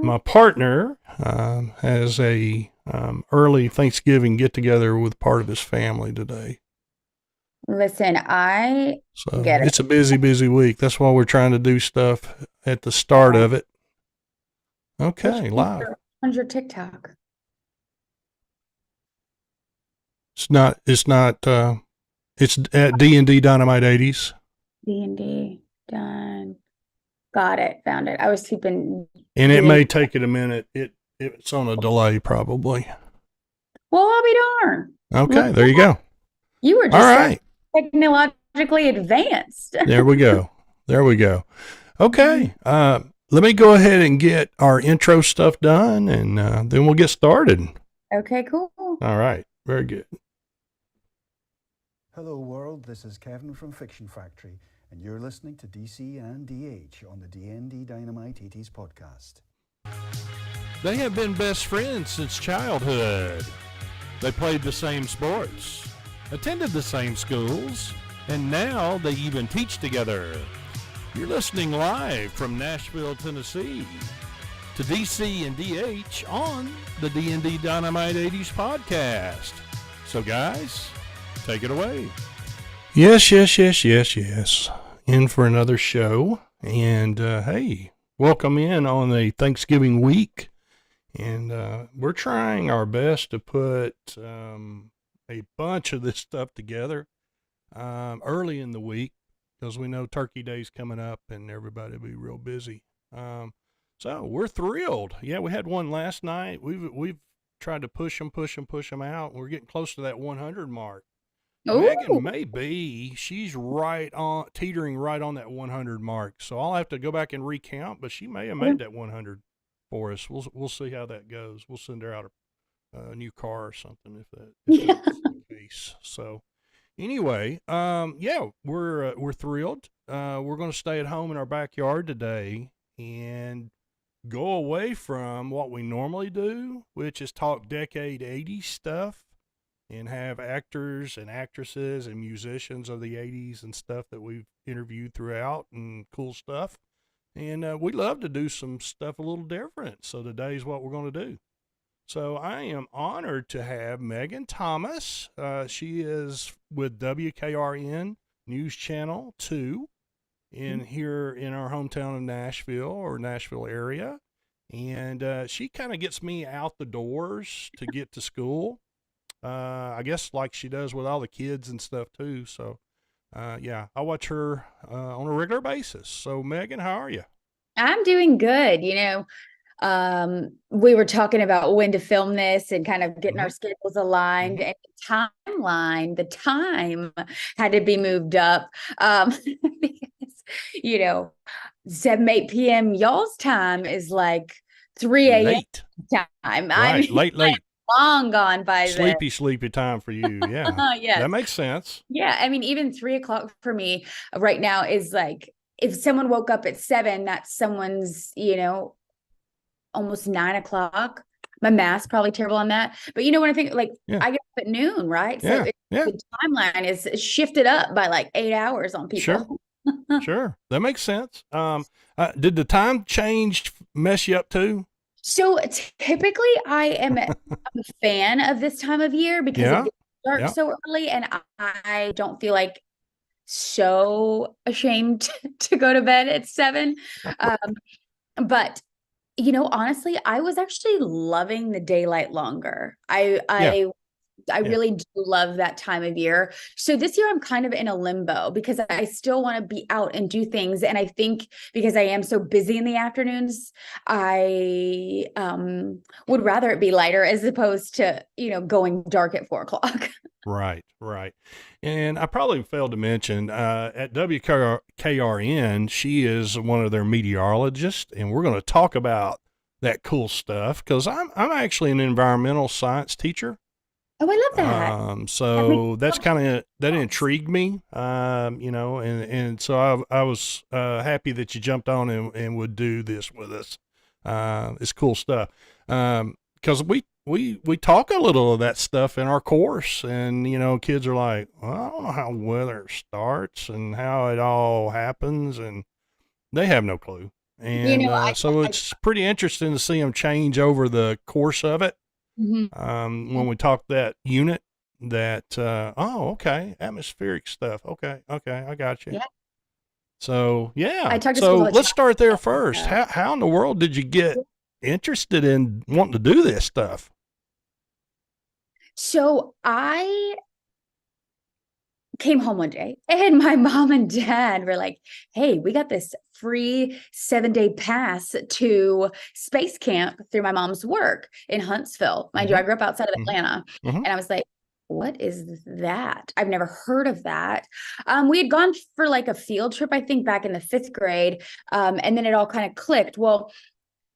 my partner has a early Thanksgiving get together with part of his family today. Listen, I So get it. it's a busy, busy week. That's why we're trying to do stuff at the start of it. Which Okay, live. one's your TikTok? It's at DND Dynamite 80s. D&D done. Got it. Found it. I was keeping And it doing. may take it a minute. It's on a delay probably. Well, I'll be darned. Look, Okay, there you go. you were All just so right. technologically advanced. There we go. There we go. Mhm. Okay. Let me go ahead and get our intro stuff done, and then we'll get started. Okay, cool. All right. Very good. Hello, world. This is Kevin from Fiction Factory, and you're listening to DC and DH on the DND Dynamite 80s podcast. They have been best friends since childhood. They played the same sports, attended the same schools, and now they even teach together. You're listening live from Nashville, Tennessee to DC and DH on the D&D Dynamite 80s podcast. So guys, take it away. Yes. In for another show. And hey, welcome in on a Thanksgiving week. And we're trying our best to put a bunch of this stuff together early in the week, because we know Turkey Day's coming up and everybody will be real busy. So we're thrilled. Yeah, we had one last night. We've tried to push them out. We're getting close to that 100 mark. Meaghan Ooh. may be. She's right on, teetering right on that 100 mark. So I'll have to go back and recount, but she may have made that 100 for us. We'll see how that goes. We'll send her out a new car or something if that's the case. So anyway, yeah, we're thrilled. We're going to stay at home in our backyard today and go away from what we normally do, which is talk decade 80s stuff and have actors and actresses and musicians of the 80s and stuff that we've interviewed throughout and cool stuff. And we love to do some stuff a little different. So today's what we're going to do. So I am honored to have Meaghan Thomas. She is with WKRN News Channel 2 here in our hometown of Nashville or Nashville area. And she kind of gets me out the doors to get to school. I guess like she does with all the kids and stuff too. So, yeah, I watch her on a regular basis. So, Meaghan, how are you? I'm doing good. We were talking about when to film this and kind of getting Mm-hmm. our schedules aligned, Mm-hmm. and the time had to be moved up, because, 7, 8 p.m. y'all's time is like 3 a.m. Late, time. I right? mean, Late, long gone by then. sleepy time for you. Yeah, Yes. that makes sense. Yeah. I mean, even 3 o'clock for me right now is like, if someone woke up at 7, that's someone's, almost 9 o'clock. My math's probably terrible on that. But when I think, like, Yeah, I get up at noon, right? So yeah, the timeline is shifted up by like 8 hours on sure, people. sure. That makes sense. Did the time change mess you up too? So typically I'm a fan of this time of year because it Yeah, gets dark yeah. so early, and I don't feel like so ashamed to go to bed at 7. Um, but honestly, I was actually loving the daylight longer. I Yeah, I I yeah, really do love that time of year. So this year I'm kind of in a limbo because I still want to be out and do things. And I think because I am so busy in the afternoons, I would rather it be lighter as opposed to, going dark at 4 o'clock. right. And I probably failed to mention at WKRN, she is one of their meteorologists, and we're going to talk about that cool stuff because I'm actually an environmental science teacher. Oh, I love that. That makes So that's so kind of that much sense. intrigued me, and so I was happy that you jumped on and would do this with us. It's cool stuff. Because we talk a little of that stuff in our course, and kids are like, well, I don't know how weather starts and how it all happens, and they have no clue. And so it's pretty interesting to see them change over the course of it. When we talk that unit, that okay, atmospheric stuff. Okay, I got you. Yeah. So I talk to so schools all the let's time. start there first. How in the world did you get interested in wanting to do this stuff? So I came home one day and my mom and dad were like, hey, we got this free 7-day pass to space camp through my mom's work in Huntsville. Mind you, I grew up outside of Atlanta. And I was like, what is that? I've never heard of that. We had gone for like a field trip, I think back in the 5th grade. And then it all kind of clicked. Well,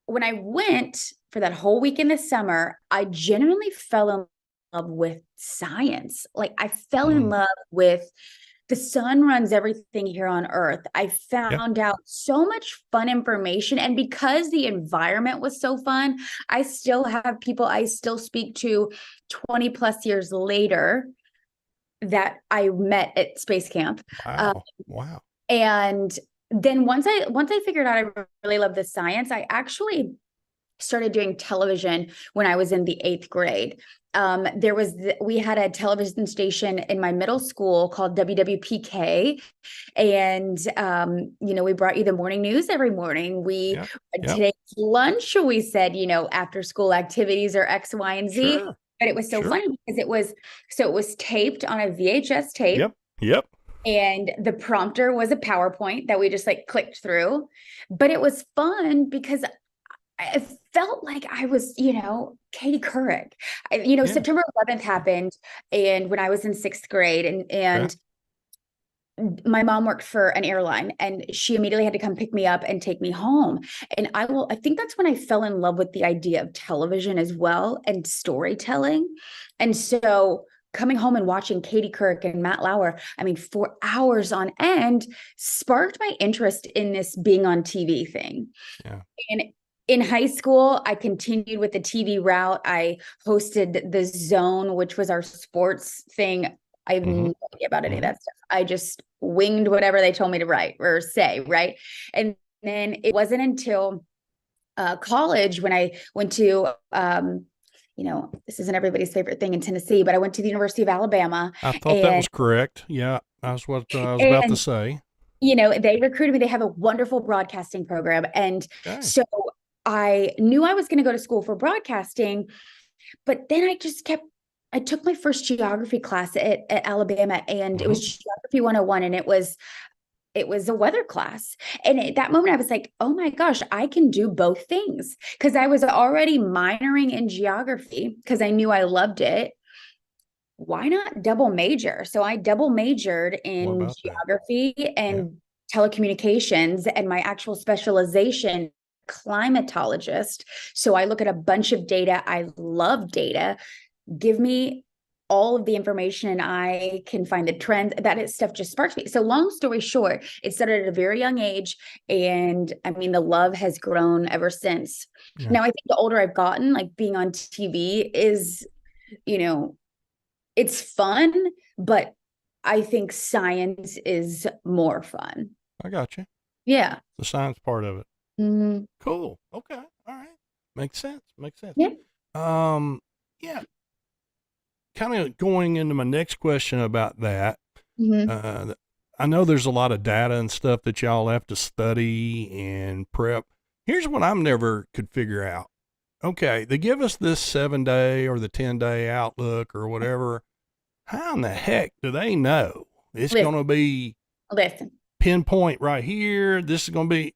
when I went for that whole week in the summer, I genuinely fell in love with science. Like I fell in love with the sun runs everything here on Earth. I found out so much fun information. And because the environment was so fun, I still have people I still speak to 20 plus years later that I met at space camp. Wow. And then once I figured out I really love the science, I actually started doing television when I was in the 8th grade. We had a television station in my middle school called WWPK. And, we brought you the morning news every morning. Today's lunch, we said, after school activities or X, Y, and Z. Sure. But it was so funny because it was taped on a VHS tape. Yep. And the prompter was a PowerPoint that we just like clicked through. But it was fun because I felt like I was, Katie Couric. September 11th happened, and when I was in 6th grade, and my mom worked for an airline, and she immediately had to come pick me up and take me home. And I think that's when I fell in love with the idea of television as well and storytelling. And so coming home and watching Katie Couric and Matt Lauer, for hours on end, sparked my interest in this being on TV thing. Yeah. And in high school, I continued with the TV route. I hosted The Zone, which was our sports thing. I have no idea about any of that stuff. I just winged whatever they told me to write or say, right? And then it wasn't until college when I went to, this isn't everybody's favorite thing in Tennessee, but I went to the University of Alabama. I thought that was correct. Yeah, that's what I was about to say. They recruited me. They have a wonderful broadcasting program. And so I knew I was going to go to school for broadcasting, but then I took my first geography class at Alabama, and it was Geography 101, and it was a weather class. And at that moment I was like, oh my gosh, I can do both things, because I was already minoring in geography because I knew I loved it. Why not double major? So I double majored in geography and telecommunications, and my actual specialization, climatologist. So I look at a bunch of data. I love data. Give me all of the information and I can find the trends. That stuff just sparks me. So long story short, it started at a very young age. And the love has grown ever since. Yeah. Now, I think the older I've gotten, like being on TV is, it's fun, but I think science is more fun. I got you. Yeah. The science part of it. Cool. Okay. All right. Makes sense. Yeah. Yeah. Kind of going into my next question about that. I know there's a lot of data and stuff that y'all have to study and prep. Here's what I'm never could figure out. Okay. They give us this 7-day or the 10-day outlook or whatever. How in the heck do they know it's going to be pinpoint right here? This is going to be,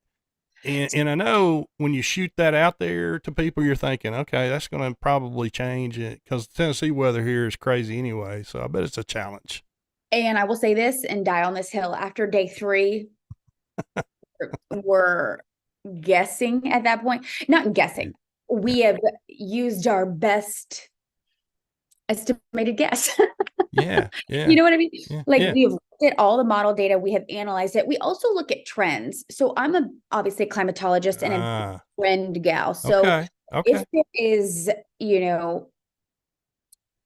and I know when you shoot that out there to people, you're thinking, okay, that's going to probably change it because the Tennessee weather here is crazy anyway. So I bet it's a challenge. And I will say this and die on this hill. After day 3, we're guessing at that point. Not guessing. We have used our best estimated guess. Yeah. You know what I mean? Yeah, we've looked at all the model data. We have analyzed it. We also look at trends. So I'm obviously a climatologist and a trend gal. So if there is,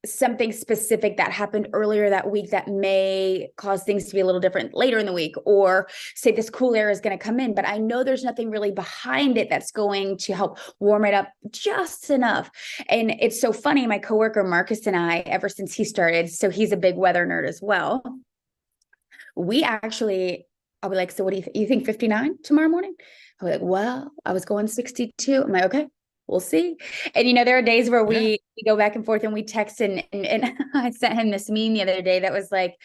something specific that happened earlier that week that may cause things to be a little different later in the week, or say this cool air is going to come in, but I know there's nothing really behind it that's going to help warm it up just enough. And it's so funny, my coworker Marcus and I, ever since he started, so he's a big weather nerd as well, we actually, I'll be like, so what do you think 59 tomorrow morning? I'll be like, well, I was going 62. I'm like, okay, we'll see. And, there are days where we go back and forth and we text, and I sent him this meme the other day that was like,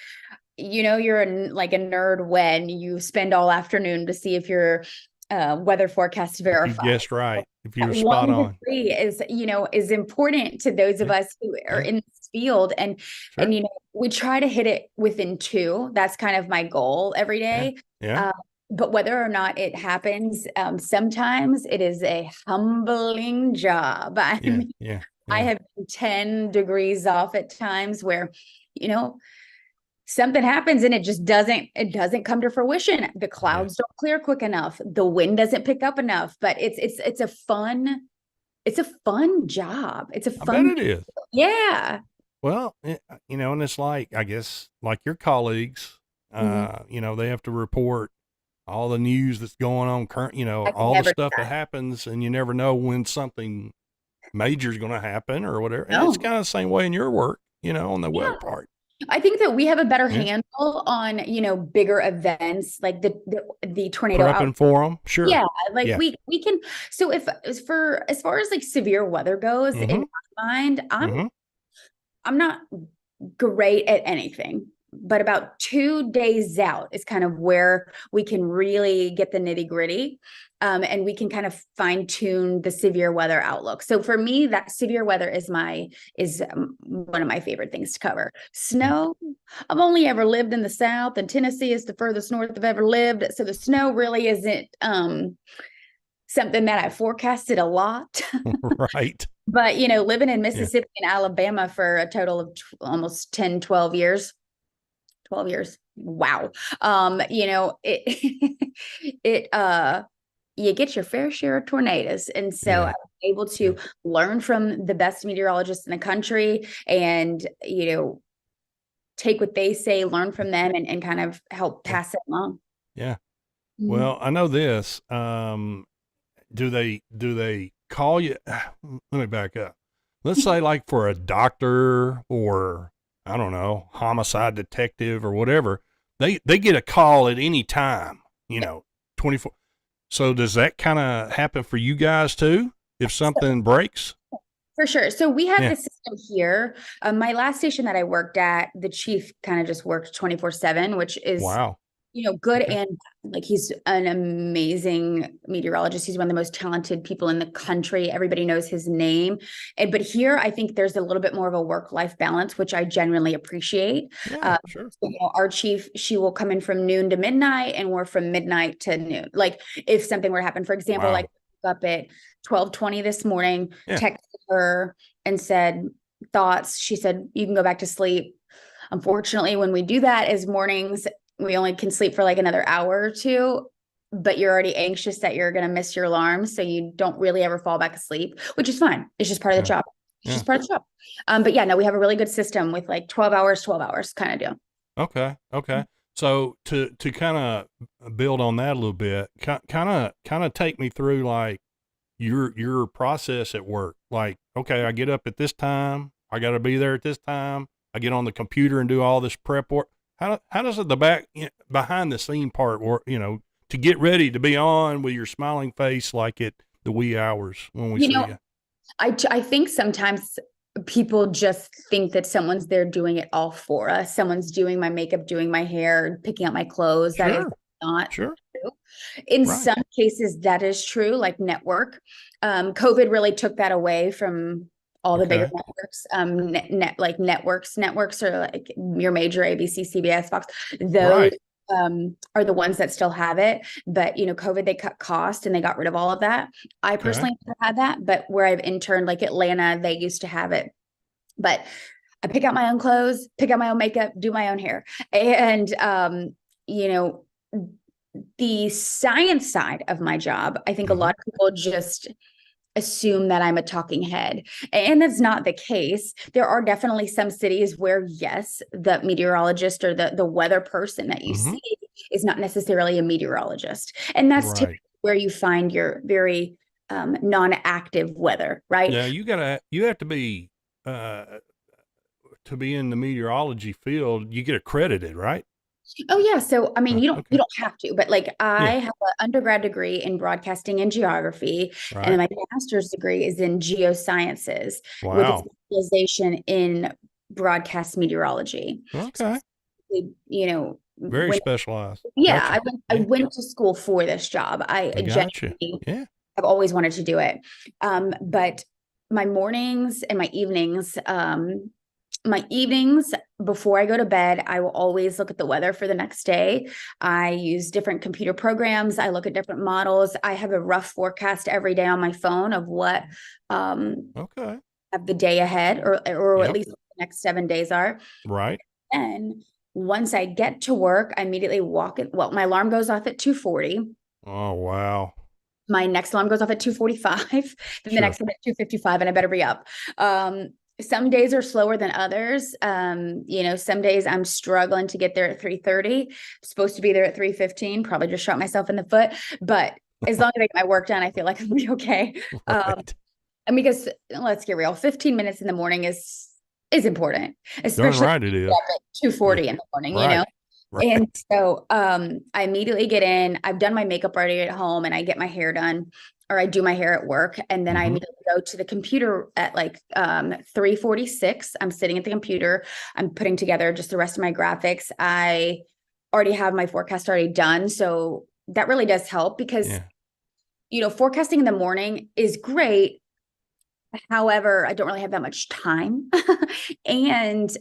you're like a nerd when you spend all afternoon to see if your weather forecast verified. You guessed right. If you were spot on. 1 degree is important to those of us who are in this field. And, we try to hit it within 2. That's kind of my goal every day. Yeah. But whether or not it happens, sometimes it is a humbling job. I have been 10 degrees off at times where, something happens and it doesn't come to fruition. The clouds don't clear quick enough. The wind doesn't pick up enough, but it's a fun job. It's a fun. I bet it is. Yeah. Well, and it's like, I guess, like your colleagues, they have to report all the news that's going on current, all the stuff that happens, and you never know when something major is going to happen or whatever. And it's kind of the same way in your work, on the weather part. I think that we have a better handle on, bigger events like the tornado. Prepping for them. Sure. Yeah. We can, so as far as like severe weather goes, in my mind, I'm not great at anything, but about 2 days out is kind of where we can really get the nitty gritty. And we can kind of fine tune the severe weather outlook. So for me, that severe weather is one of my favorite things to cover. Snow, I've only ever lived in the South, and Tennessee is the furthest north I've ever lived. So the snow really isn't something that I forecasted a lot. Right. But, living in Mississippi and Alabama for a total of almost 10, 12 years. 12 years. Wow. You get your fair share of tornadoes. And so I was able to learn from the best meteorologists in the country and, take what they say, learn from them, and kind of help pass it along. Yeah. Well, I know this. Do they call you? Let me back up. Let's say like for a doctor or, I don't know, homicide detective or whatever, they get a call at any time, 24. So does that kind of happen for you guys too? If something breaks? For sure. So we have this system here. My last station that I worked at, the chief kind of just worked 24/7, which is, wow, good. And like, he's an amazing meteorologist. He's one of the most talented people in the country. Everybody knows his name. But here, I think there's a little bit more of a work-life balance, which I genuinely appreciate. Yeah, sure. So, our chief, she will come in from noon to midnight, and we're from midnight to noon. Like if something were to happen, for example, like up at 12:20 this morning, texted her and said thoughts. She said, you can go back to sleep. Unfortunately, when we do that as mornings, we only can sleep for like another hour or 2, but you're already anxious that you're going to miss your alarm. So you don't really ever fall back asleep, which is fine. It's just part of the job. It's just part of the job. But no, we have a really good system with like 12 hours kind of deal. Okay. So to kind of build on that a little bit, kind of take me through like your process at work. Like, okay, I get up at this time. I got to be there at this time. I get on the computer and do all this prep work. How does the behind the scene part work, to get ready to be on with your smiling face like at the wee hours when we see you? I think sometimes people just think that someone's there doing it all for us. Someone's doing my makeup, doing my hair, picking out my clothes. That is not true. In some cases, that is true, like network. COVID really took that away from all the bigger networks. Networks are like your major ABC, CBS, Fox. Those are the ones that still have it. But, COVID, they cut cost and they got rid of all of that. I personally never had that, but where I've interned, like Atlanta, they used to have it. But I pick out my own clothes, pick out my own makeup, do my own hair. And, the science side of my job, I think a lot of people just assume that I'm a talking head. And that's not the case. There are definitely some cities where, yes, the meteorologist or the weather person that you see is not necessarily a meteorologist. And that's typically where you find your very non-active weather, right? Yeah, you have to be in the meteorology field, you get accredited, right? Oh yeah. So, I mean, you Okay. don't have to, but like I have an undergrad degree in broadcasting and geography, and then my master's degree is in geosciences with a specialization in broadcast meteorology. Okay. So, you know, Very specialized. Yeah, Gotcha. I went to school for this job. I genuinely have always wanted to do it. But my mornings and my evenings before I go to bed, I will always look at the weather for the next day. I use different computer programs. I look at different models. I have a rough forecast every day on my phone of what of the day ahead, or at least what the next 7 days are. Right. And once I get to work, I immediately walk it. Well, my alarm goes off at 2:40. Oh, wow. My next alarm goes off at 2:45. Then the next one at 2:55, and I better be up. Some days are slower than others. Some days I'm struggling to get there at 3:30. Supposed to be there at 3:15. Probably just shot myself in the foot. But as long as I get my work done, I feel like I'll be okay. And because let's get real, 15 minutes in the morning is important, especially right, it is. at 2:40 in the morning, you know. Right. And so I immediately get in. I've done my makeup already at home, and I get my hair done, or I do my hair at work, and then I immediately go to the computer at like 3:46. I'm sitting at the computer. I'm putting together just the rest of my graphics. I already have my forecast already done, so that really does help because forecasting in the morning is great. However, I don't really have that much time, and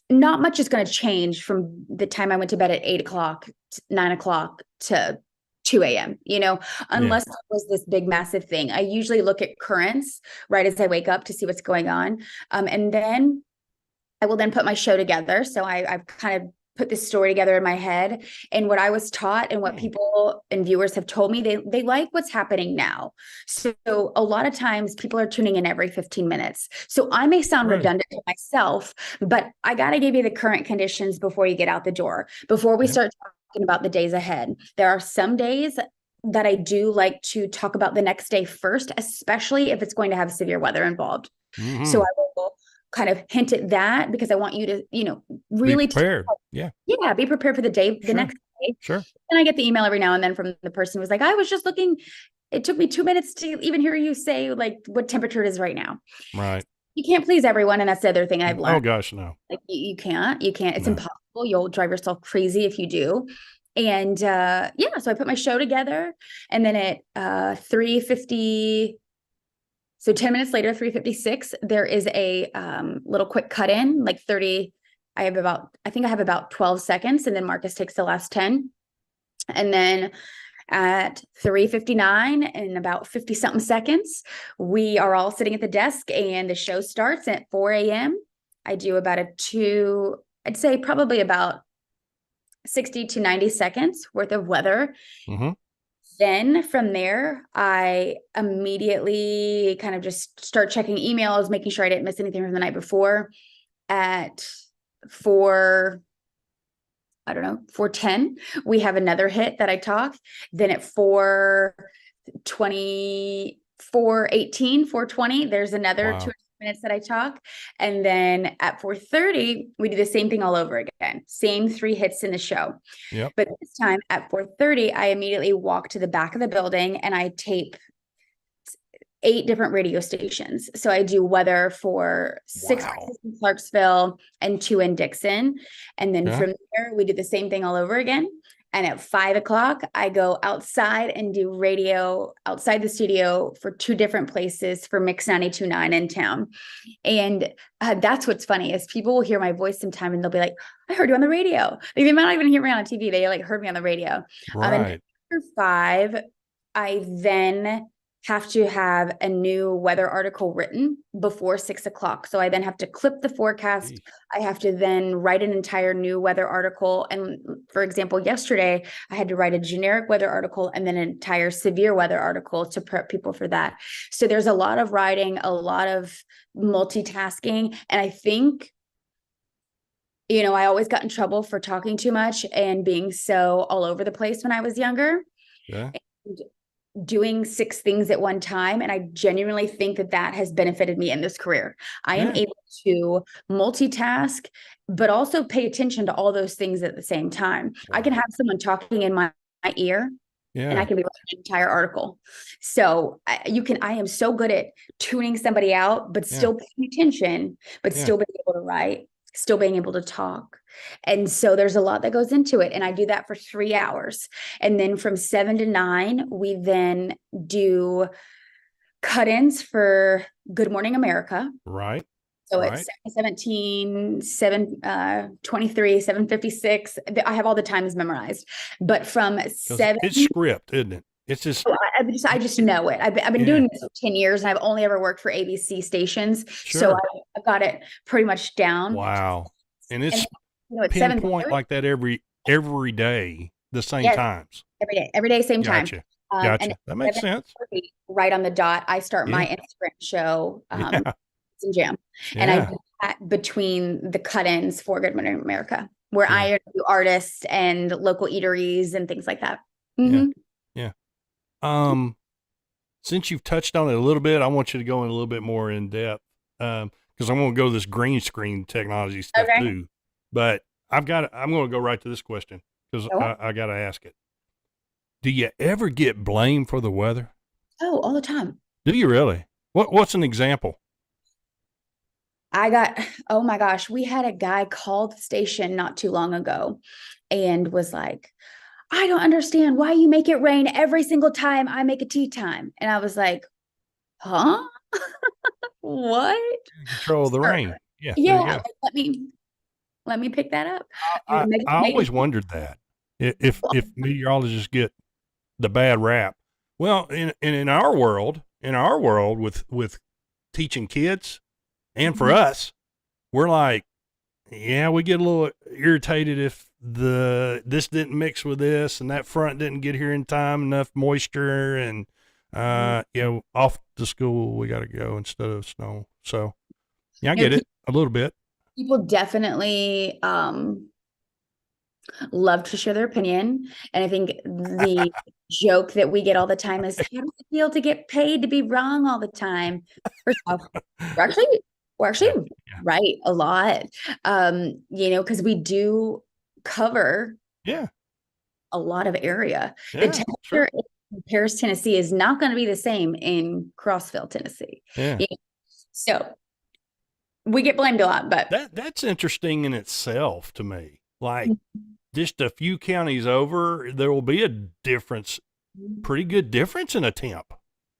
not much is going to change from the time I went to bed at 8 o'clock, 9 o'clock to 2 a.m., unless it was this big, massive thing. I usually look at currents right as I wake up to see what's going on. And then I will then put my show together. So I've kind of put this story together in my head, and what I was taught and what people and viewers have told me, they like what's happening now. So a lot of times people are tuning in every 15 minutes. So I may sound redundant to myself, but I got to give you the current conditions before you get out the door, before we start talking about the days ahead. There are some days that I do like to talk about the next day first, especially if it's going to have severe weather involved. So I will kind of hint at that because I want you to, really be prepared. Be prepared for the day, the next day. Sure. And I get the email every now and then from the person who's like, I was just looking, it took me 2 minutes to even hear you say like what temperature it is right now. Right. You can't please everyone. And that's the other thing I've learned. Oh gosh, no. Like you can't, it's impossible. You'll drive yourself crazy if you do. And so I put my show together, and then at 3:50, so 10 minutes later, 3:56, there is a little quick cut in, like 30. I think I have about 12 seconds, and then Marcus takes the last 10. And then at 3:59 and about 50 something seconds, we are all sitting at the desk, and the show starts at 4 a.m. I do about I'd say probably about 60 to 90 seconds worth of weather. Then from there, I immediately kind of just start checking emails, making sure I didn't miss anything from the night before. At 4:10, we have another hit that I talk. Then at 4:20, 4:18, 4:20, there's another 2 minutes that I talk. And then at 4:30, we do the same thing all over again. Same 3 hits in the show. But this time at 4:30, I immediately walk to the back of the building and I tape 8 different radio stations. So I do weather for 6 in Clarksville and 2 in Dixon. And then from there, we do the same thing all over again. And at 5 o'clock, I go outside and do radio outside the studio for 2 different places for Mix 92.9 in town. And that's what's funny is people will hear my voice sometime and they'll be like, I heard you on the radio. Like, they might not even hear me on TV. They like heard me on the radio. And after 5, I then have to have a new weather article written before 6 o'clock. So I then have to clip the forecast. Jeez. I have to then write an entire new weather article. And for example, yesterday I had to write a generic weather article and then an entire severe weather article to prep people for that. So there's a lot of writing, a lot of multitasking. And I think, I always got in trouble for talking too much and being so all over the place when I was younger. Yeah. And doing 6 things at one time. And I genuinely think that has benefited me in this career. I am able to multitask, but also pay attention to all those things at the same time. I can have someone talking in my ear and I can be writing an entire article. So I am so good at tuning somebody out, but still paying attention, but still being able to write, still being able to talk. And so there's a lot that goes into it. And I do that for 3 hours. And then from 7 to 9, we then do cut-ins for Good Morning America. Right. So it's 7:17, 7:23, 7:56. I have all the times memorized. But from 7, it's script, isn't it? It's just I just know it. I've been doing this for 10 years and I've only ever worked for ABC stations. Sure. So I've got it pretty much down. Wow. And it's it's pinpoint like that every day, the same times. Every day, same time. Gotcha. And That makes sense. Right on the dot. I start my Instagram show, in Jam. And I do that between the cut-ins for Good Morning America, where I interview artists and local eateries and things like that. Mm-hmm. Yeah. Since you've touched on it a little bit, I want you to go in a little bit more in depth. Because I'm going to go this green screen technology stuff too. But I'm going to go right to this question because I got to ask it. Do you ever get blamed for the weather? Oh, all the time. Do you really? What's an example? Oh my gosh, we had a guy call the station not too long ago and was like, I don't understand why you make it rain every single time I make a tea time. And I was like, huh? What? Control the rain. Yeah. Yeah. Let me pick that up. I always wondered that if meteorologists get the bad rap. Well, in our world with teaching kids and for us, we're like, we get a little irritated if this didn't mix with this and that front didn't get here in time, enough moisture, and off to school we got to go instead of snow. So I get it a little bit. People definitely love to share their opinion, and I think the joke that we get all the time is, how does it feel to get paid to be wrong all the time? First off, we're actually right a lot, because we do cover a lot of area. The temperature in Paris, Tennessee is not going to be the same in Crossville, Tennessee. So we get blamed a lot, but that's interesting in itself to me. Like just a few counties over, there will be a difference, pretty good difference in a temp.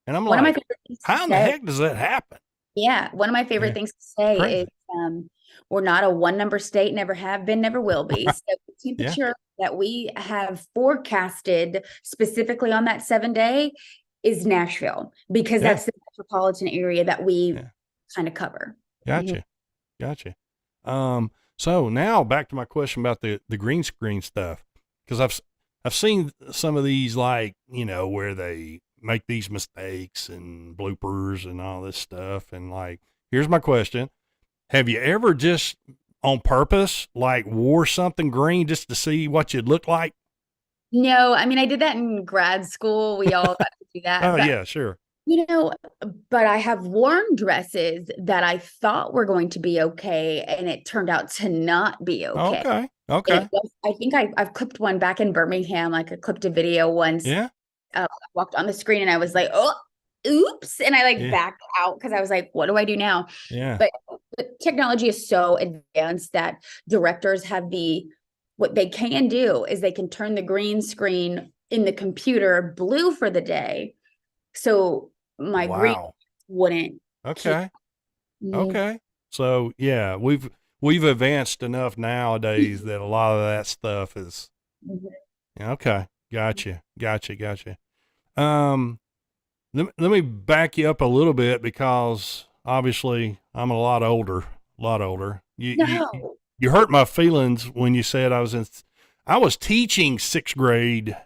And I'm like, how in the heck does that happen? Yeah. One of my favorite things to say is we're not a 1-number state, never have been, never will be. So the temperature that we have forecasted specifically on that 7-day is Nashville, because that's the metropolitan area that we kind of cover. Gotcha. So now back to my question about the green screen stuff, because I've seen some of these, like, where they make these mistakes and bloopers and all this stuff. And like, here's my question. Have you ever just on purpose, like, wore something green just to see what you'd look like? No, I mean, I did that in grad school. We all got to do that. Oh, yeah, sure. But I have worn dresses that I thought were going to be okay, and it turned out to not be okay. Okay. I think I've clipped one back in Birmingham. Like, I clipped a video once. Yeah. I walked on the screen and I was like, oh, oops. And I backed out because I was like, what do I do now? Yeah. But the technology is so advanced that directors have what they can do is they can turn the green screen in the computer blue for the day. So my green wouldn't. Okay. Okay. So yeah, we've advanced enough nowadays that a lot of that stuff is okay. Gotcha. let me back you up a little bit because obviously I'm a lot older. You hurt my feelings when you said I was teaching sixth grade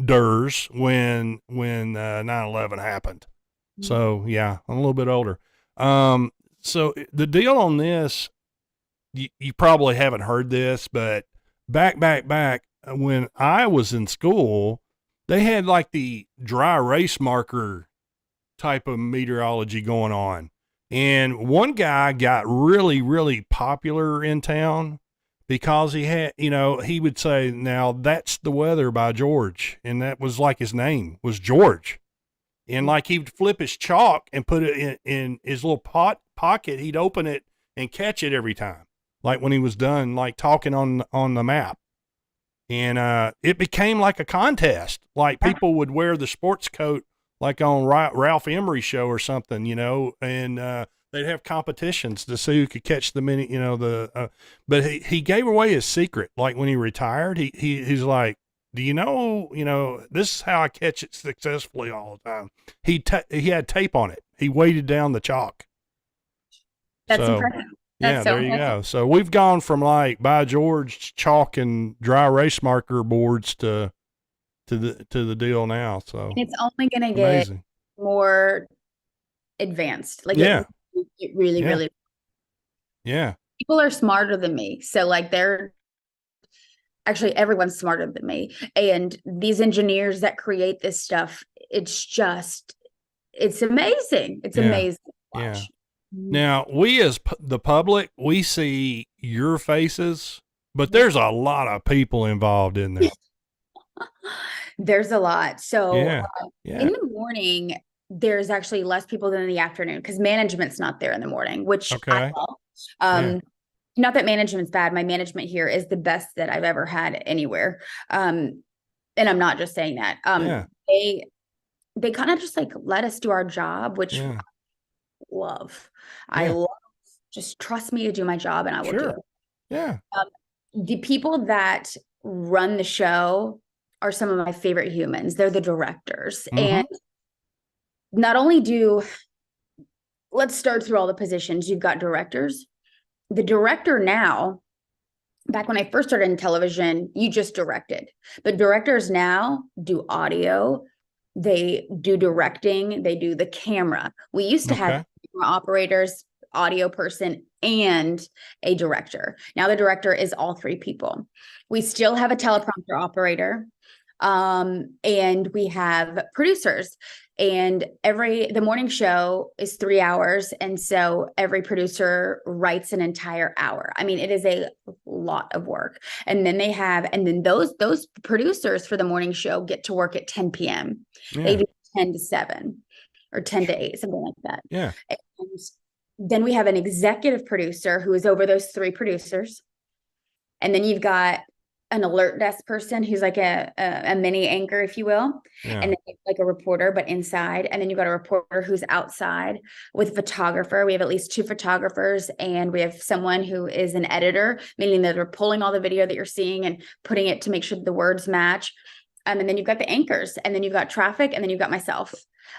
DERS when 9/11 happened. So yeah, I'm a little bit older. So the deal on this, you probably haven't heard this, but back when I was in school, they had like the dry erase marker type of meteorology going on. And one guy got really, really popular in town because he had, he would say, now that's the weather by George. And that was like his name was George. And like he'd flip his chalk and put it in his little pocket. He'd open it and catch it every time. Like when he was done, like talking on the map. And it became like a contest. Like people would wear the sports coat like on Ralph Emery's show or something, and they'd have competitions to see who could catch the minute, but he gave away his secret. Like when he retired, he's like, do you know, this is how I catch it successfully all the time. He had tape on it. He weighted down the chalk. That's impressive. Yeah, there you go. So we've gone from like by George chalk and dry erase marker boards to the deal now. So it's only going to get more advanced. Like it really, really. Yeah. People are smarter than me. So like everyone's smarter than me. And these engineers that create this stuff, it's amazing. It's amazing to watch. Yeah. Now, we as the public, we see your faces, but there's a lot of people involved in there. There's a lot. So in the morning, there's actually less people than in the afternoon because management's not there in the morning, which I love. Not that management's bad. My management here is the best that I've ever had anywhere. And I'm not just saying that. They kind of just like let us do our job, which I love. I love. Just trust me to do my job and I will do it. Yeah. The people that run the show are some of my favorite humans. They're the directors. And not only let's start through all the positions. You've got directors. The director now, back when I first started in television, you just directed. But directors now do audio. They do directing. They do the camera. We used to have camera operators, audio person, and a director. Now the director is all three people. We still have a teleprompter operator. And we have producers, and the morning show is 3 hours. And so every producer writes an entire hour. I mean, it is a lot of work. And then those producers for the morning show get to work at 10 PM. They do 10 to 7 or 10 to 8, something like that. Yeah. And then we have an executive producer who is over those three producers. And then you've got an alert desk person who's like a mini anchor, if you will. And then like a reporter, but inside. And then you've got a reporter who's outside with a photographer. We have at least 2 photographers, and we have someone who is an editor, meaning that we're pulling all the video that you're seeing and putting it to make sure the words match. And then you've got the anchors, and then you've got traffic, and then you've got myself.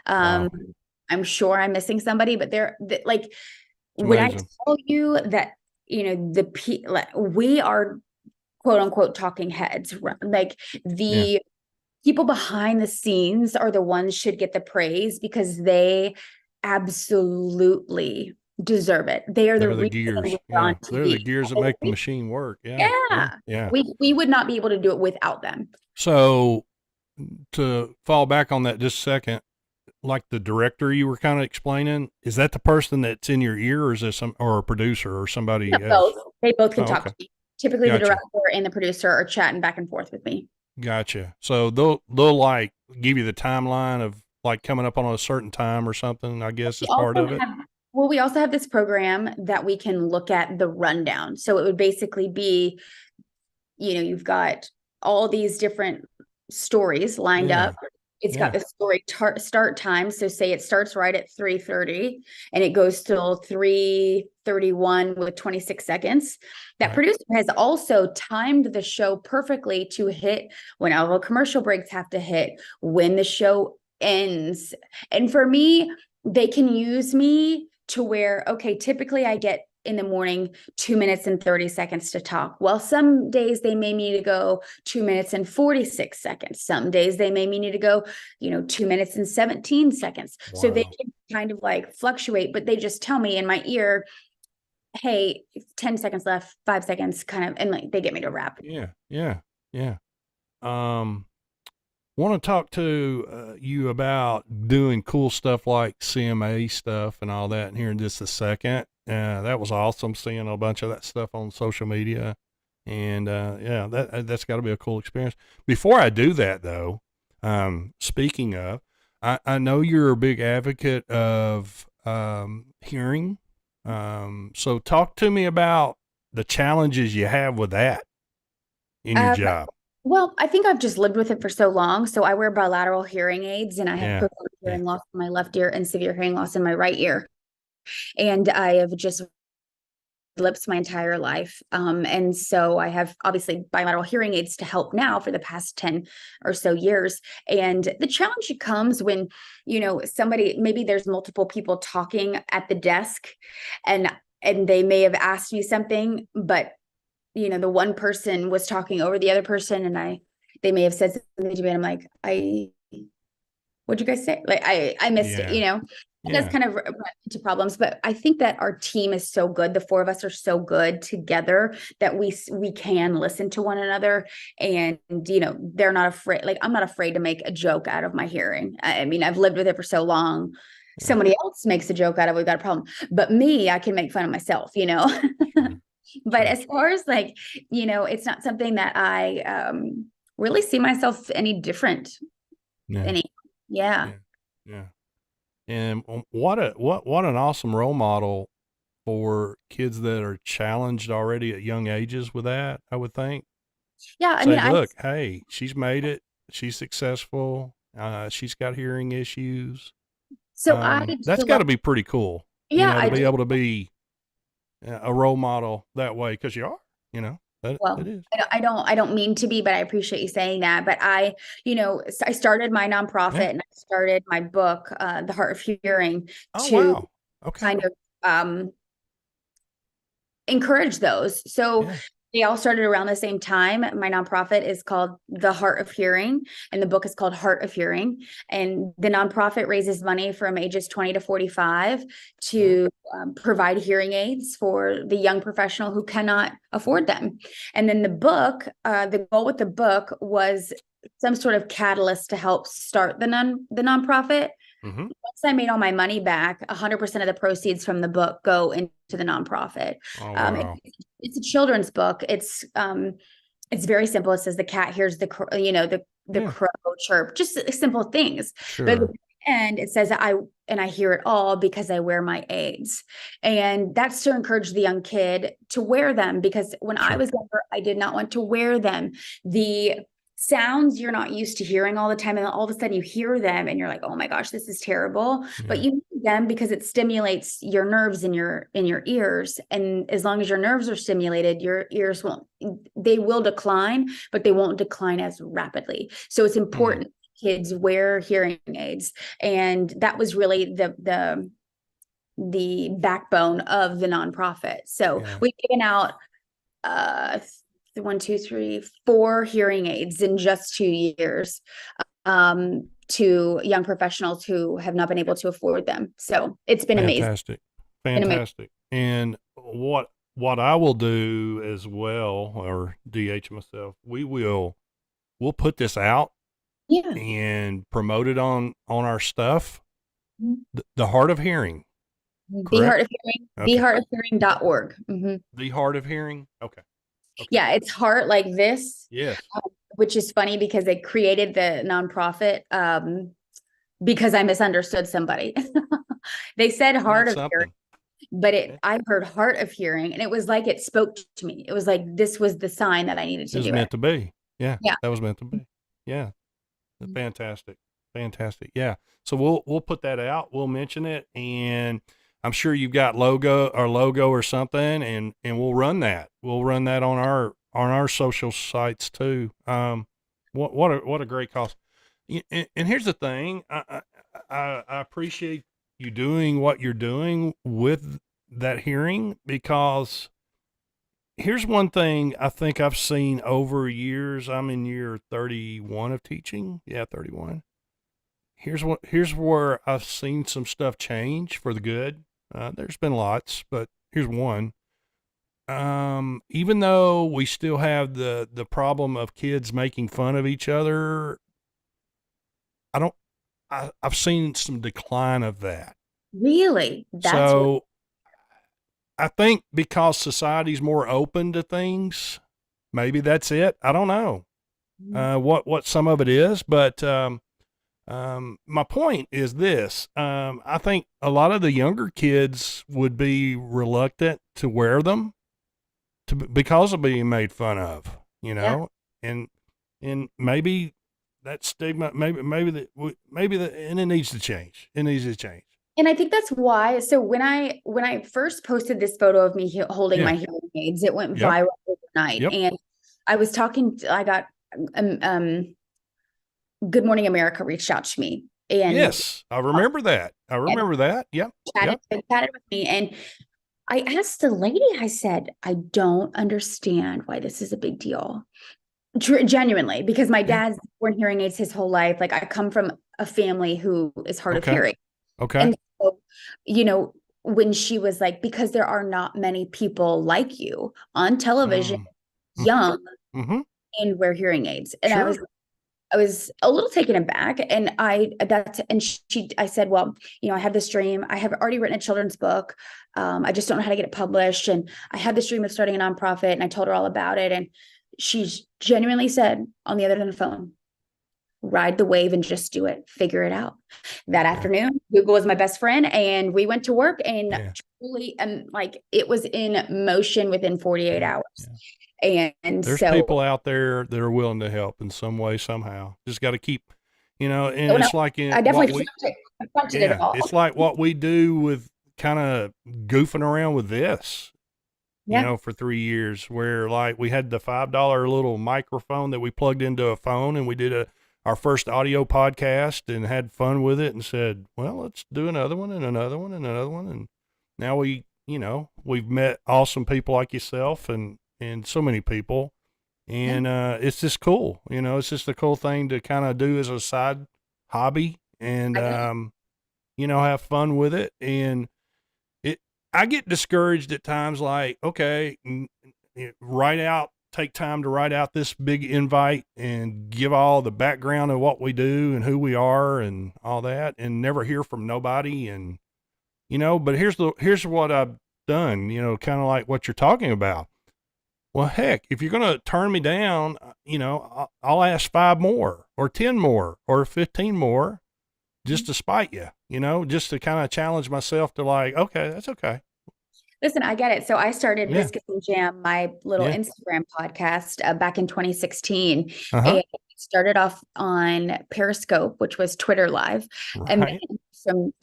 I'm sure I'm missing somebody, but when I tell you that, we are quote unquote talking heads, like the people behind the scenes are the ones should get the praise because they absolutely deserve it. They're the gears. They're the gears that make the machine work. Yeah. We would not be able to do it without them. So to fall back on that just a second, like the director you were kind of explaining, is that the person that's in your ear, or is this or a producer or somebody else? Both. They both can talk to me. Typically the director and the producer are chatting back and forth with me. Gotcha. So they'll like give you the timeline of like coming up on a certain time or something, I guess is part of it. We also have this program that we can look at the rundown. So it would basically be, you've got all these different stories lined up. It's got the story start time. So say it starts right at 3:30 and it goes till 3:31 with 26 seconds. That producer has also timed the show perfectly to hit when all the commercial breaks have to hit, when the show ends. And for me, they can use me to where, okay, typically I get in the morning 2 minutes and 30 seconds to talk. Well, some days they may need to go 2 minutes and 46 seconds. Some days they may need to go, 2 minutes and 17 seconds. Wow. So they can kind of like fluctuate, but they just tell me in my ear, hey, 10 seconds left, 5 seconds, kind of, and like they get me to wrap. Yeah. Want to talk to you about doing cool stuff like CMA stuff and all that here in just a second. That was awesome seeing a bunch of that stuff on social media. And that's got to be a cool experience. Before I do that, though, speaking of, I know you're a big advocate of hearing. So talk to me about the challenges you have with that in your job. Well, I think I've just lived with it for so long. So I wear bilateral hearing aids, and I have profound hearing loss in my left ear and severe hearing loss in my right ear. And I have just lips my entire life. And so I have obviously bilateral hearing aids to help now for the past 10 or so years. And the challenge comes when, maybe there's multiple people talking at the desk and they may have asked me something, but the one person was talking over the other person, and they may have said something to me, and I'm like, what'd you guys say? Like, I missed it, and that's kind of run into problems. But I think that our team is so good. The four of us are so good together that we can listen to one another, and, they're not afraid. Like, I'm not afraid to make a joke out of my hearing. I mean, I've lived with it for so long. Somebody else makes a joke out of it, we've got a problem. But me, I can make fun of myself, But as far as like, it's not something that I really see myself any different. Yeah. And what an awesome role model for kids that are challenged already at young ages with that, I would think. Yeah. Look, hey, she's made it. She's successful. She's got hearing issues. So that's got to be pretty cool. Yeah. To be able to be a role model that way, because you are, it is. I don't mean to be, but I appreciate you saying that. But I started my nonprofit and I started my book, The Heart of Hearing, kind of encourage those. So they all started around the same time. My nonprofit is called The Heart of Hearing, and the book is called Heart of Hearing. And the nonprofit raises money from ages 20 to 45 to provide hearing aids for the young professional who cannot afford them. And then the book, the goal with the book was some sort of catalyst to help start the nonprofit. Mm-hmm. Once I made all my money back, 100% of the proceeds from the book go into the nonprofit. Oh, wow. It's a children's book. It's very simple. It says the cat hears the crow chirp, just simple things. Sure. But at the end, it says I hear it all because I wear my aids. And that's to encourage the young kid to wear them, because when I was younger, I did not want to wear them. The sounds you're not used to hearing all the time, and then all of a sudden you hear them and you're like, oh my gosh, this is terrible. But you need them because it stimulates your nerves in your ears, and as long as your nerves are stimulated, your ears will decline, but they won't decline as rapidly. So it's important kids wear hearing aids, and that was really the backbone of the nonprofit. So we've given out 4 hearing aids in just 2 years to young professionals who have not been able to afford them. So it's been fantastic. And what I will do as well, or DH myself, we'll put this out and promote it on our stuff. The Heart of Hearing. The Heart of Hearing. TheHeartofHearing.org. The Heart of Hearing. Okay. Yeah, it's heart like this. Yes. Which is funny because they created the nonprofit because I misunderstood somebody. They said heart of hearing, but I heard heart of hearing, and it was like it spoke to me. It was like this was the sign that I needed to do. It was meant to be. Yeah. That was meant to be. Yeah. Fantastic. Yeah. So we'll put that out. We'll mention it, and I'm sure you've got logo or something, and we'll run that. We'll run that on our social sites too. What a great cause. And here's the thing. I appreciate you doing what you're doing with that hearing, because here's one thing I think I've seen over years. I'm in year 31 of teaching. Yeah, 31. Here's where I've seen some stuff change for the good. There's been lots, but here's one. Even though we still have the problem of kids making fun of each other, I've seen some decline of that. Really? So I think because society's more open to things, maybe that's it. I don't know what some of it is, but my point is this. I think a lot of the younger kids would be reluctant to wear them because of being made fun of, and maybe that stigma, maybe and it needs to change. It needs to change. And I think that's why. So when I first posted this photo of me holding my hearing aids, it went viral overnight. Yep. And I was I got Good Morning America reached out to me. And yes, I remember that. Yep. Chatted with me. And I asked the lady, I said, I don't understand why this is a big deal. Genuinely, because my dad's worn hearing aids his whole life. Like, I come from a family who is hard of hearing. Okay. And so, when she was like, because there are not many people like you on television, young, and wear hearing aids. And I was a little taken aback. And I said, well, I have this dream. I have already written a children's book. I just don't know how to get it published. And I had this dream of starting a nonprofit, and I told her all about it. And she genuinely said on the other end of the phone, ride the wave and just do it. Figure it out. That afternoon, Google was my best friend, and we went to work, and truly, it was in motion within 48 hours. And there's people out there that are willing to help in some way, somehow. Just got to keep, it's like I definitely fronted it all. It's like what we do with kind of goofing around with this. For 3 years, where like we had the $5 little microphone that we plugged into a phone, and we did our first audio podcast and had fun with it, and said, well, let's do another one and another one and another one. And now we've met awesome people like yourself and so many people. And it's just cool. It's just a cool thing to kind of do as a side hobby and, have fun with it. And I get discouraged at times, like, okay, take time to write out this big invite and give all the background of what we do and who we are and all that, and never hear from nobody. And, but here's what I've done, kind of like what you're talking about. Well, heck, if you're going to turn me down, I'll ask 5 more or 10 more or 15 more just to spite you, just to kind of challenge myself to like, okay, that's okay. Listen, I get it. So I started Biscuits and Jam, my little Instagram podcast back in 2016. And it started off on Periscope, which was Twitter Live. Right. And then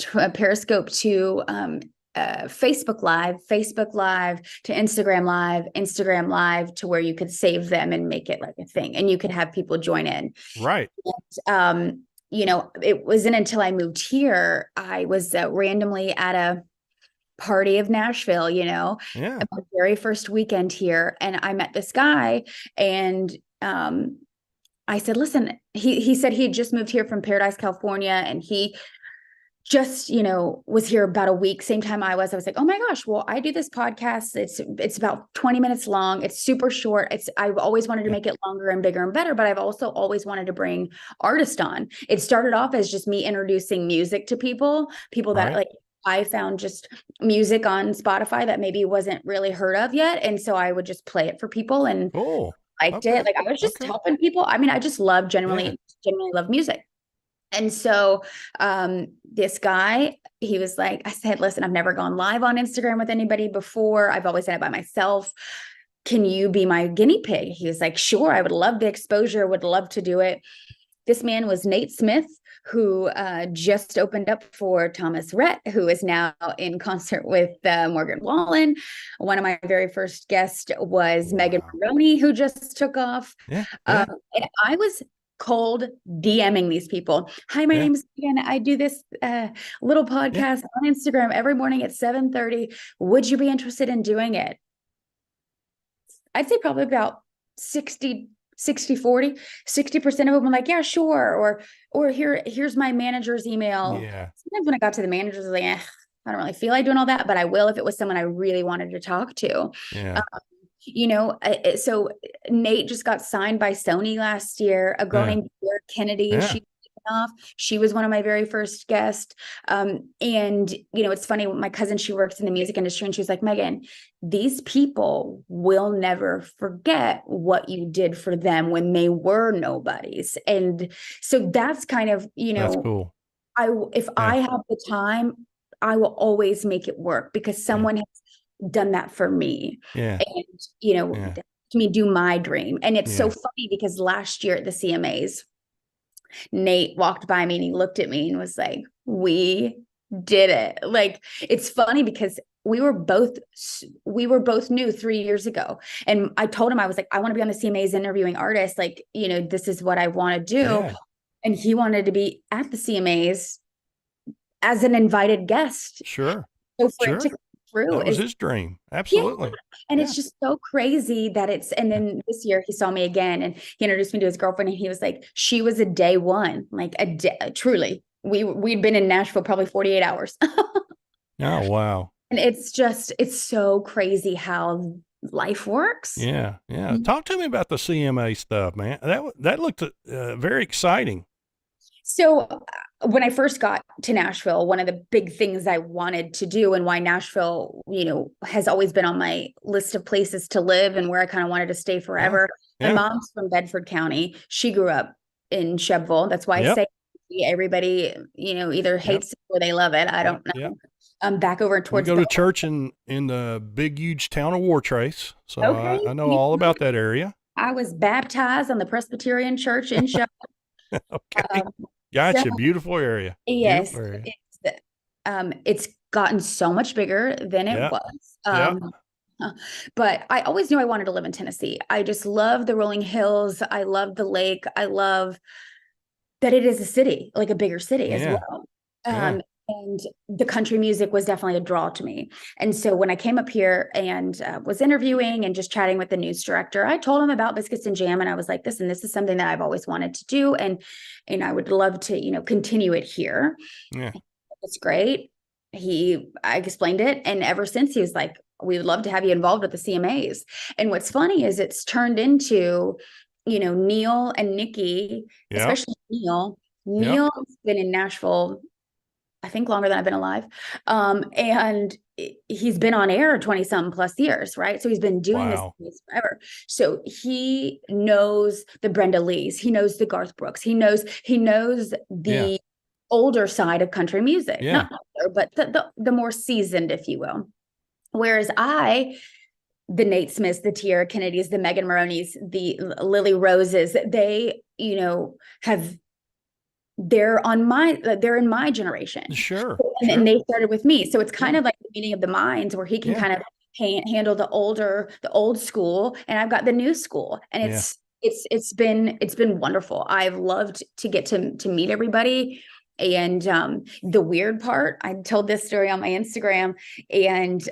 from Periscope to Facebook Live to Instagram Live to where you could save them and make it like a thing. And you could have people join in. Right. And, it wasn't until I moved here, I was randomly at a party of Nashville, my very first weekend here. And I met this guy, and I said, listen, he said he had just moved here from Paradise, California. And he just, was here about a week, same time I was like, oh my gosh, well, I do this podcast. It's about 20 minutes long. It's super short. I've always wanted to make it longer and bigger and better, but I've also always wanted to bring artists on. It started off as just me introducing music to people that like, I found just music on Spotify that maybe wasn't really heard of yet. And so I would just play it for people and liked it. Like, I was just helping people. I mean, I just genuinely love music. And so this guy, he was like, I said, listen, I've never gone live on Instagram with anybody before. I've always done it by myself. Can you be my guinea pig? He was like, sure, I would love the exposure, would love to do it. This man was Nate Smith, who just opened up for Thomas Rhett, who is now in concert with Morgan Wallen. One of my very first guests was Megan Maroney, who just took off. And I was cold DMing these people. Hi, my Yeah. name's Meaghan. I do this little podcast on Instagram every morning at 7:30. Would you be interested in doing it? I'd say probably about 60, 40, 60% of them were like, yeah, sure. Or here's my manager's email. Yeah. Sometimes when I got to the managers, I was like, I don't really feel like doing all that, but I will if it was someone I really wanted to talk to. Yeah. So Nate just got signed by Sony last year. A girl named Tara Kennedy, Yeah. she was one of my very first guests. And it's funny, my cousin, she works in the music industry, and she was like, Meaghan, these people will never forget what you did for them when they were nobodies. And so that's kind of, That's cool. I have the time, I will always make it work because someone has done that for me. Yeah. And, to me, do my dream. And it's so funny because last year at the CMAs, Nate walked by me and he looked at me and was like, we did it. Like, it's funny because we were both new 3 years ago. And I told him, I was like, I want to be on the CMAs interviewing artists. Like, this is what I want to do. Yeah. And he wanted to be at the CMAs as an invited guest. Sure. So for it to come through, that was his dream. Absolutely. And it's just so crazy that and then this year he saw me again and he introduced me to his girlfriend, and he was like, she was a day one, like truly. We'd been in Nashville probably 48 hours. Oh, wow. And it's so crazy how life works. Yeah. Yeah. Talk to me about the CMA stuff, man. That looked very exciting. So when I first got to Nashville, one of the big things I wanted to do, and why Nashville, has always been on my list of places to live and where I kind of wanted to stay forever. Yeah. My mom's from Bedford County. She grew up in Chevville. That's why I say everybody, either hates it or they love it. I don't know. Back over towards. We go to church in the big, huge town of Wartrace. So I know all about that area. I was baptized on the Presbyterian Church in Chevville. Okay. Gotcha. Beautiful area. Yes. Beautiful area. It's gotten so much bigger than it was. But I always knew I wanted to live in Tennessee. I just love the rolling hills. I love the lake. I love that it is a city, like a bigger city as well. And the country music was definitely a draw to me. And so when I came up here and was interviewing and just chatting with the news director, I told him about Biscuits and Jam, and I was like, this is something that I've always wanted to do. And I would love to, continue it here. Yeah. It's great. I explained it. And ever since, he was like, we would love to have you involved with the CMAs. And what's funny is it's turned into, Neil and Nikki, especially Neil. Neil's been in Nashville, I think, longer than I've been alive. And he's been on air 20-something plus years, right? So he's been doing this forever. So he knows the Brenda Lees. He knows the Garth Brooks. He knows the older side of country music. Not older, but the more seasoned, if you will. Whereas the Nate Smiths, the Tara Kennedys, the Megan Maronis, the Lily Roses, they, they're in my generation. Sure. And they started with me. So it's kind of like the meeting of the minds where he can kind of handle the old school, and I've got the new school. And it's been wonderful. I've loved to get to meet everybody. And the weird part, I told this story on my Instagram, and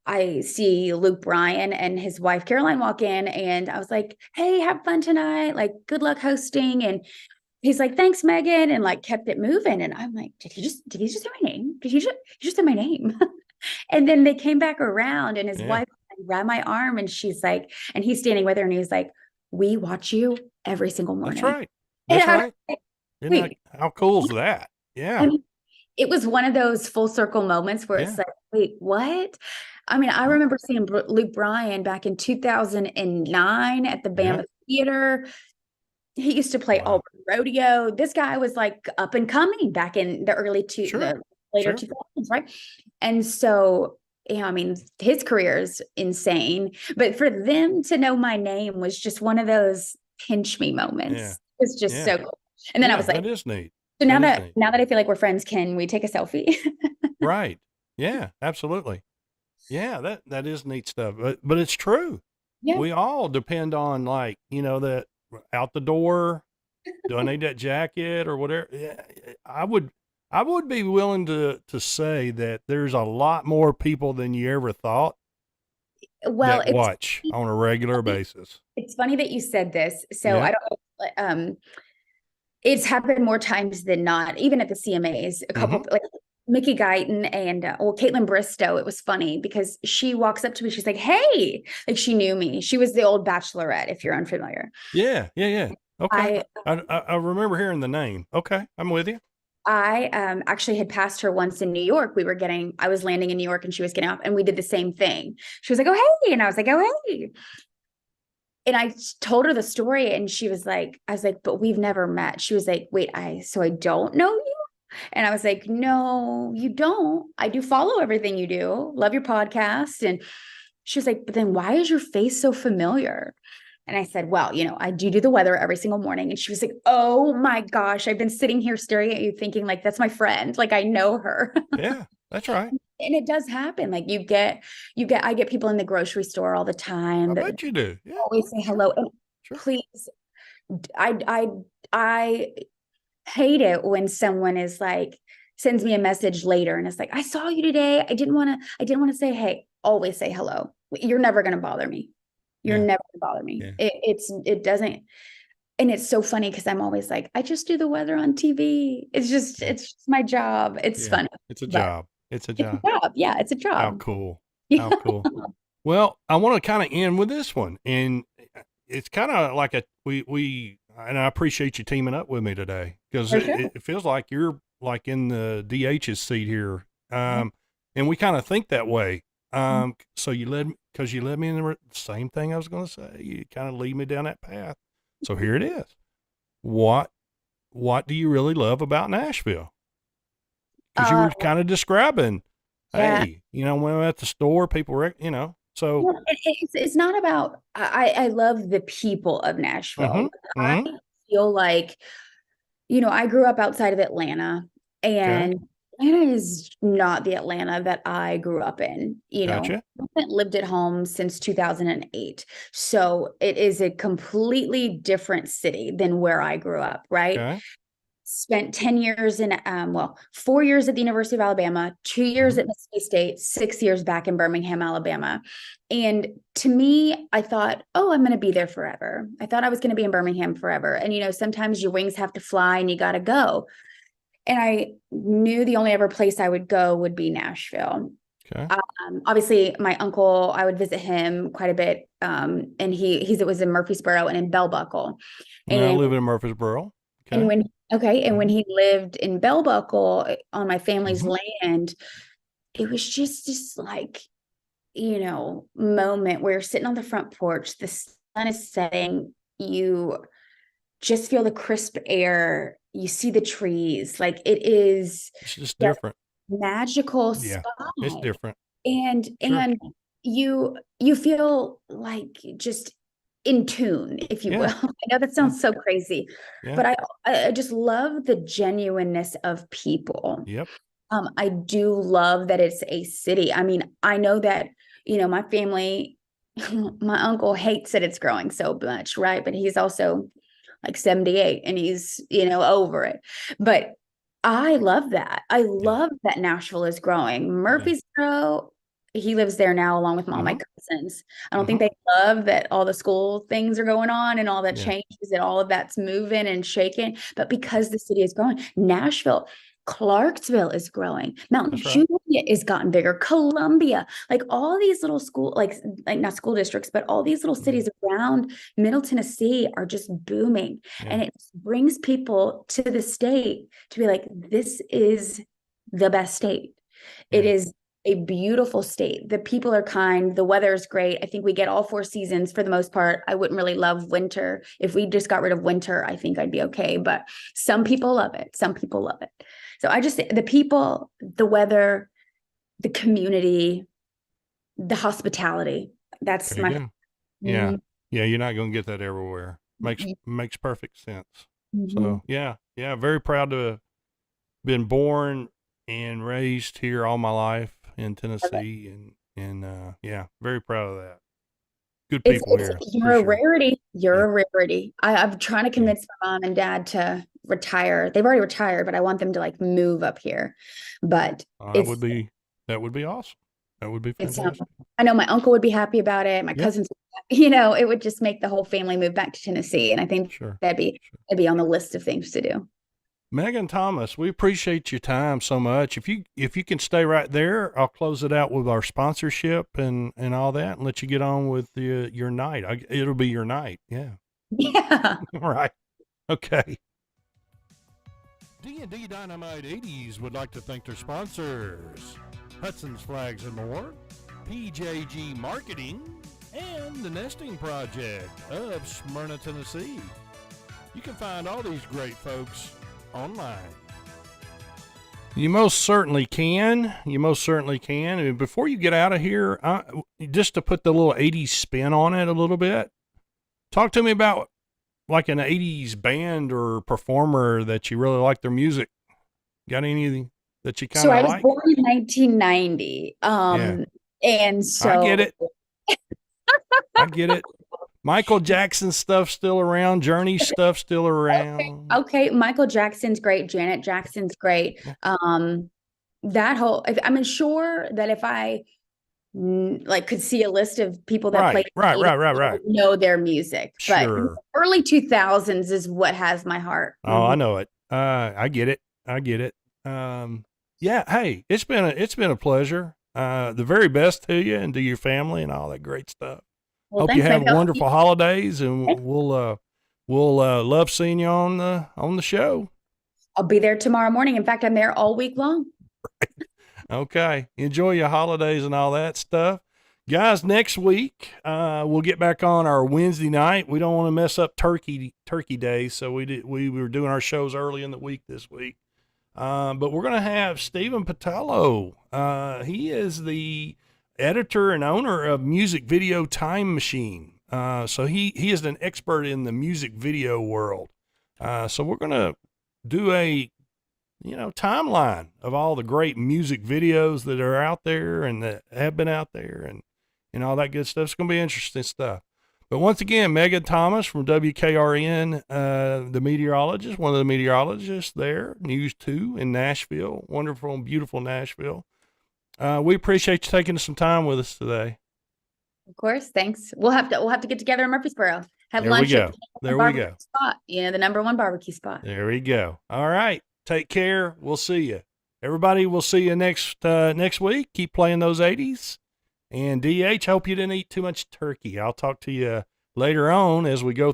I see Luke Bryan and his wife Caroline walk in, and I was like, hey, have fun tonight. Like, good luck hosting. And he's like, thanks, Meaghan, and like kept it moving. And I'm like, did he just say my name? Did he just say my name? And then they came back around, and his wife grabbed my arm, and she's like, and he's standing with her, and he's like, we watch you every single morning. That's right. That's right. Like, how cool is that? Yeah. I mean, it was one of those full circle moments where it's like, wait, what? I mean, I remember seeing Luke Bryan back in 2009 at the Bama Theater. He used to play Auburn Rodeo. This guy was like up and coming back in the later 2000s, right? And so, I mean, his career is insane. But for them to know my name was just one of those pinch me moments. Yeah. It's just so cool. And then I was like, that is neat. So now that I feel like we're friends, can we take a selfie? Right. Yeah, absolutely. Yeah, that is neat stuff. But it's true. Yeah. We all depend on, like, that out the door. Do I need that jacket or whatever? Yeah, I would be willing to say that there's a lot more people than you ever thought Well, that watch on a regular basis. it's funny that you said this. So Yeah. I don't, it's happened more times than not, even at the CMAs, a couple, like Mickey Guyton and, Caitlin Bristow. It was funny because she walks up to me. She's like, hey, like she knew me. She was the old Bachelorette, if you're unfamiliar. Yeah. Okay. I remember hearing the name. Okay. I'm with you. I actually had passed her once in New York. I was landing in New York and she was getting off, and we did the same thing. She was like, oh, hey. And I was like, oh, hey. And I told her the story, and she was like, I was like, but we've never met. She was like, wait, so I don't know you? And I was like, no, you don't. I do follow everything you do. Love your podcast. And she was like, but then why is your face so familiar? And I said, well, I do the weather every single morning. And she was like, oh my gosh, I've been sitting here staring at you thinking like, that's my friend. Like I know her. Yeah, that's right. And it does happen. Like I get people in the grocery store all the time I that bet you do. Yeah. always say hello. And Sure. please, I hate it when someone is like, sends me a message later and it's like, I saw you today. I didn't want to say, hey, always say hello. You're never going to bother me. You're never going to bother me. Yeah. It doesn't. And it's so funny because I'm always like, I just do the weather on TV. It's just my job. It's funny. It's a job. It's a job. Yeah, it's a job. How cool. How cool. Well, I want to kind of end with this one. And it's kind of like and I appreciate you teaming up with me today because it feels like you're like in the DH's seat here. And we kind of think that way. So you led me in the same thing I was going to say. You kind of lead me down that path. So here it is. What do you really love about Nashville? Because you were kind of describing, hey, when I'm at the store, people were, so. It's not about, I love the people of Nashville. I feel like, I grew up outside of Atlanta, and Atlanta is not the Atlanta that I grew up in. Gotcha. I haven't lived at home since 2008. So it is a completely different city than where I grew up, right? Okay. Spent 10 years 4 years at the University of Alabama, 2 years at Mississippi State, 6 years back in Birmingham, Alabama. And to me, I thought, oh, I'm going to be there forever. I thought I was going to be in Birmingham forever. And, sometimes your wings have to fly and you got to go. And I knew the only other place I would go would be Nashville. Okay. Obviously, my uncle, I would visit him quite a bit. And it was in Murfreesboro and in Bell Buckle. And I live in Murfreesboro. Okay. And when he lived in Bell Buckle on my family's land, it was just like, moment where you're sitting on the front porch, the sun is setting, you just feel the crisp air, you see the trees, like it's just different. Magical yeah, spot. It's different. And you feel like just in tune, if you will. I know that sounds so crazy, but I just love the genuineness of people. Yep. I do love that it's a city. I mean, I know that, my family, my uncle hates that it's growing so much, right? But he's also like 78 and he's, over it. But I love that. I love that Nashville is growing. Murfreesboro, he lives there now along with all my cousins. I don't think they love that all the school things are going on and all that changes and all of that's moving and shaking. But because the city is growing, Nashville, Clarksville is growing. Mount Juliet is gotten bigger. Columbia, like all these little like not school districts, but all these little cities around Middle Tennessee are just booming. And it brings people to the state to be like, this is the best state. It is a beautiful state. The people are kind. The weather is great. I think we get all 4 seasons for the most part. I wouldn't really love winter. If we just got rid of winter, I think I'd be okay. But some people love it. Some people love it. So the people, the weather, the community, the hospitality. That's my. Yeah. You're not going to get that everywhere. Makes perfect sense. So very proud to have been born and raised here all my life in Tennessee, and very proud of that. good people here. You're a for sure. rarity. You're Yeah. a rarity. I'm trying to convince my mom and dad to retire. They've already retired, but I want them to like move up here. But That would be awesome. That would be it's fantastic. I know my uncle would be happy about it. My Yeah. cousins, it would just make the whole family move back to Tennessee. And I think Sure. that'd be on the list of things to do. Meaghan Thomas, we appreciate your time so much. If you can stay right there, I'll close it out with our sponsorship and all that, and let you get on with your night. It'll be your night. Yeah. Yeah. All right. Okay. DND Dynamite 80s would like to thank their sponsors: Hudson's Flags and More, PJG Marketing, and the Nesting Project of Smyrna, Tennessee. You can find all these great folks online. You most certainly can. And before you get out of here, just to put the little 80s spin on it a little bit, talk to me about like an 80s band or performer that you really like their music. Got any that you kind So of I was like? born in 1990. And so I get it. I get it. Michael Jackson stuff still around. Journey stuff still around. Okay, Michael Jackson's great. Janet Jackson's great. That whole, I'm sure that if I like could see a list of people that played, right. know their music. Sure. But early 2000s is what has my heart. Oh, I know it. I get it. Yeah. Hey, it's been a pleasure. The very best to you and to your family and all that great stuff. Well, Hope thanks, you have Michael. wonderful holidays, and we'll love seeing you on the show. I'll be there tomorrow morning. In fact, I'm there all week long. Okay. Enjoy your holidays and all that stuff. Guys, next week, we'll get back on our Wednesday night. We don't want to mess up Turkey Day, so we were doing our shows early in the week this week. But we're going to have Stephen Patello. He is the editor and owner of Music Video Time Machine. So he is an expert in the music video world. So we're going to do a timeline of all the great music videos that are out there and that have been out there and all that good stuff. It's going to be interesting stuff. But once again, Meaghan Thomas from WKRN, the meteorologist, one of the meteorologists there, News 2 in Nashville, wonderful and beautiful Nashville. We appreciate you taking some time with us today. Of course, thanks. We'll have to get together in Murfreesboro. Have There lunch. we go. There we go. Spot, the number one barbecue spot. There we go. All right. Take care. We'll see you. Everybody, we'll see you next week. Keep playing those 80s. And DH, hope you didn't eat too much turkey. I'll talk to you later on as we go